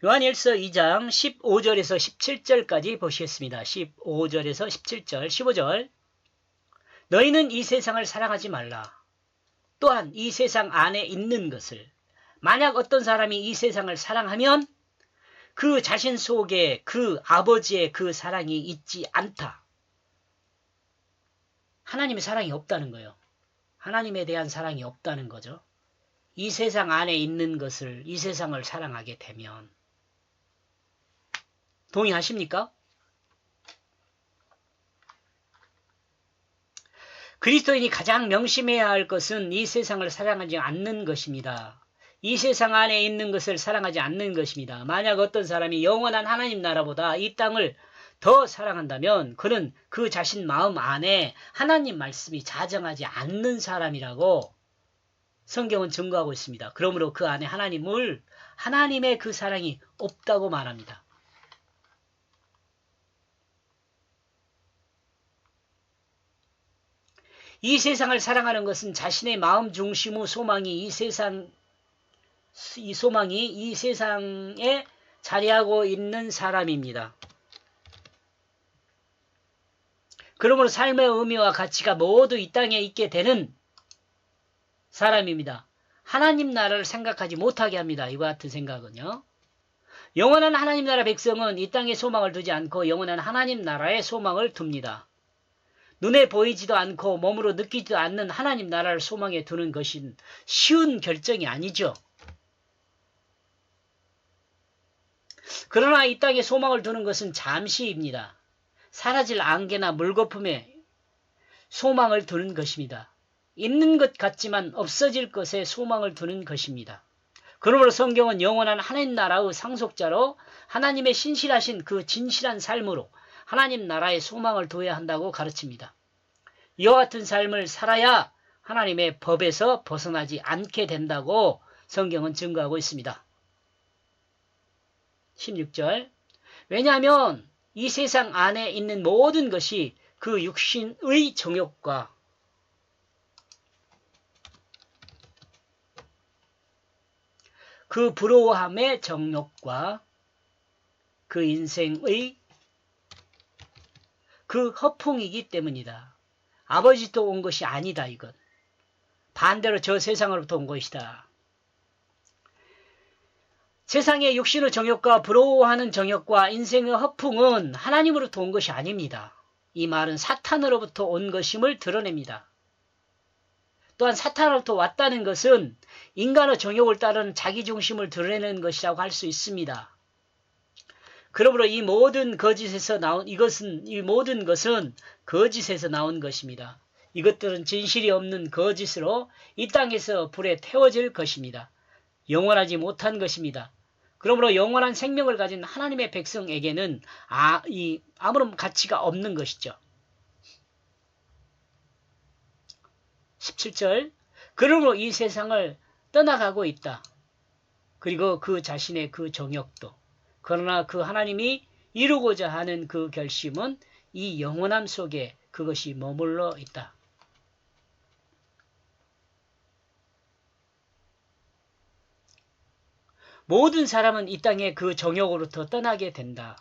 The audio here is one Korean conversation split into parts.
요한일서 2장 15절에서 17절까지 보시겠습니다. 15절에서 17절, 15절. 너희는 이 세상을 사랑하지 말라. 또한 이 세상 안에 있는 것을. 만약 어떤 사람이 이 세상을 사랑하면 그 자신 속에 그 아버지의 그 사랑이 있지 않다. 하나님의 사랑이 없다는 거예요. 하나님에 대한 사랑이 없다는 거죠. 이 세상 안에 있는 것을, 이 세상을 사랑하게 되면. 동의하십니까? 그리스도인이 가장 명심해야 할 것은 이 세상을 사랑하지 않는 것입니다. 이 세상 안에 있는 것을 사랑하지 않는 것입니다. 만약 어떤 사람이 영원한 하나님 나라보다 이 땅을 더 사랑한다면 그는 그 자신 마음 안에 하나님 말씀이 자정하지 않는 사람이라고 성경은 증거하고 있습니다. 그러므로 그 안에 하나님의 그 사랑이 없다고 말합니다. 이 세상을 사랑하는 것은 자신의 마음 중심의 소망이 이 세상에 자리하고 있는 사람입니다. 그러므로 삶의 의미와 가치가 모두 이 땅에 있게 되는 사람입니다. 하나님 나라를 생각하지 못하게 합니다. 이와 같은 생각은요. 영원한 하나님 나라 백성은 이 땅에 소망을 두지 않고 영원한 하나님 나라에 소망을 둡니다. 눈에 보이지도 않고 몸으로 느끼지도 않는 하나님 나라를 소망에 두는 것은 쉬운 결정이 아니죠. 그러나 이 땅에 소망을 두는 것은 잠시입니다. 사라질 안개나 물거품에 소망을 두는 것입니다. 있는 것 같지만 없어질 것에 소망을 두는 것입니다. 그러므로 성경은 영원한 하나님 나라의 상속자로 하나님의 신실하신 그 진실한 삶으로 하나님 나라에 소망을 둬야 한다고 가르칩니다. 이와 같은 삶을 살아야 하나님의 법에서 벗어나지 않게 된다고 성경은 증거하고 있습니다. 16절. 왜냐하면 이 세상 안에 있는 모든 것이 그 육신의 정욕과 그 부러워함의 정욕과 그 인생의 그 허풍이기 때문이다. 아버지도 온 것이 아니다. 이건 반대로 저 세상으로부터 온 것이다. 세상의 육신의 정욕과 부러워하는 정욕과 인생의 허풍은 하나님으로부터 온 것이 아닙니다. 이 말은 사탄으로부터 온 것임을 드러냅니다. 또한 사탄으로부터 왔다는 것은 인간의 정욕을 따르는 자기중심을 드러내는 것이라고 할 수 있습니다. 그러므로 이 모든 것은 거짓에서 나온 것입니다. 이것들은 진실이 없는 거짓으로 이 땅에서 불에 태워질 것입니다. 영원하지 못한 것입니다. 그러므로 영원한 생명을 가진 하나님의 백성에게는 아무런 가치가 없는 것이죠. 17절. 그러므로 이 세상을 떠나가고 있다. 그리고 그 자신의 그 정욕도. 그러나 그 하나님이 이루고자 하는 그 결심은 이 영원함 속에 그것이 머물러 있다. 모든 사람은 이 땅에 그 정욕으로부터 떠나게 된다.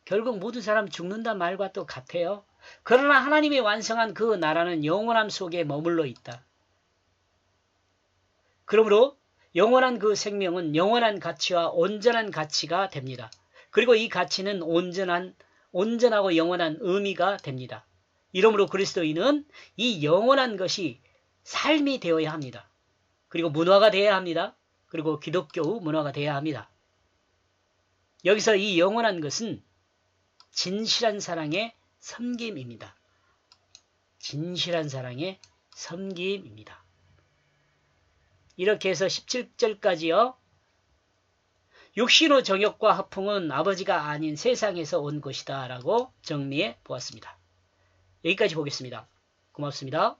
결국 모든 사람 죽는다 말과 또 같아요. 그러나 하나님이 완성한 그 나라는 영원함 속에 머물러 있다. 그러므로 영원한 그 생명은 영원한 가치와 온전한 가치가 됩니다. 그리고 이 가치는 온전하고 영원한 의미가 됩니다. 이러므로 그리스도인은 이 영원한 것이 삶이 되어야 합니다. 그리고 문화가 되어야 합니다. 그리고 기독교의 문화가 되어야 합니다. 여기서 이 영원한 것은 진실한 사랑의 섬김입니다. 진실한 사랑의 섬김입니다. 이렇게 해서 17절까지요. 육신의 정욕과 허풍은 아버지가 아닌 세상에서 온 것이다 라고 정리해 보았습니다. 여기까지 보겠습니다. 고맙습니다.